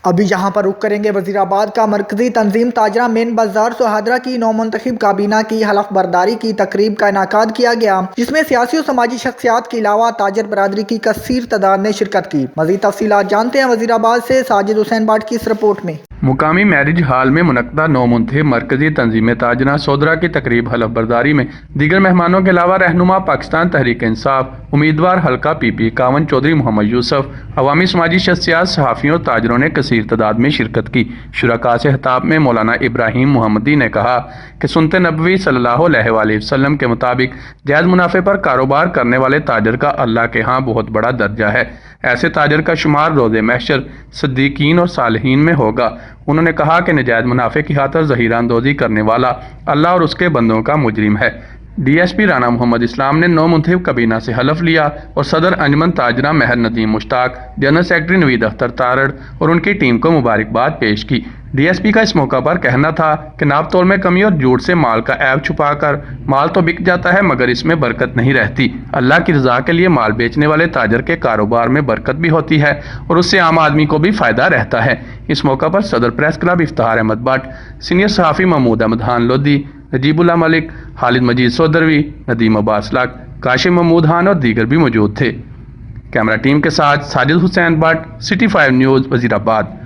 ابھی یہاں پر رخ کریں گے وزیر آباد کا۔ مرکزی تنظیم تاجرہ مین بازار سہادرہ کی نو منتخب کابینہ کی حلف برداری کی تقریب کا انعقاد کیا گیا، جس میں سیاسی و سماجی شخصیات کے علاوہ تاجر برادری کی کثیر تعداد نے شرکت کی۔ مزید تفصیلات جانتے ہیں وزیر آباد سے ساجد حسین بٹ کی اس رپورٹ میں۔ مقامی میرج ہال میں منعقدہ نو منتخب مرکزی تنظیم تاجرہ سودرہ کی تقریب حلف برداری میں دیگر مہمانوں کے علاوہ رہنما پاکستان تحریک انصاف، امیدوار حلقہ پی پی 51 چودھری محمد یوسف، عوامی سماجی شخصیات، صحافیوں اور تاجروں نے کثیر تعداد میں شرکت کی۔ شرکاء سے خطاب میں مولانا ابراہیم محمدی نے کہا کہ سنت نبوی صلی اللہ علیہ وآلہ وسلم کے مطابق جائز منافع پر کاروبار کرنے والے تاجر کا اللہ کے ہاں بہت بڑا درجہ ہے۔ ایسے تاجر کا شمار روز محشر صدیقین اور صالحین میں ہوگا۔ انہوں نے کہا کہ نجائز منافع کی خاطر ذخیرہ اندوزی کرنے والا اللہ اور اس کے بندوں کا مجرم ہے۔ ڈی ایس پی رانا محمد اسلام نے نو منتخب کابینہ سے حلف لیا اور صدر انجمن تاجرہ مہر ندیم مشتاق، جنرل سیکرٹری نوید اختر تارڑ اور ان کی ٹیم کو مبارکباد پیش کی۔ ڈی ایس پی کا اس موقع پر کہنا تھا کہ ناپ تول میں کمی اور جھوٹ سے مال کا عیب چھپا کر مال تو بک جاتا ہے مگر اس میں برکت نہیں رہتی۔ اللہ کی رضا کے لیے مال بیچنے والے تاجر کے کاروبار میں برکت بھی ہوتی ہے اور اس سے عام آدمی کو بھی فائدہ رہتا ہے۔ اس موقع پر صدر press club Iftikhar Ahmed Butt, senior صحافی محمود احمد خان لودھی، نجیب اللہ ملک، خالد مجید سودروی، ندیم عباس لق، کاشم محمود خان اور دیگر بھی موجود تھے۔ کیمرہ ٹیم کے ساتھ ساجد حسین بٹ، سٹی 5 نیوز، وزیر آباد۔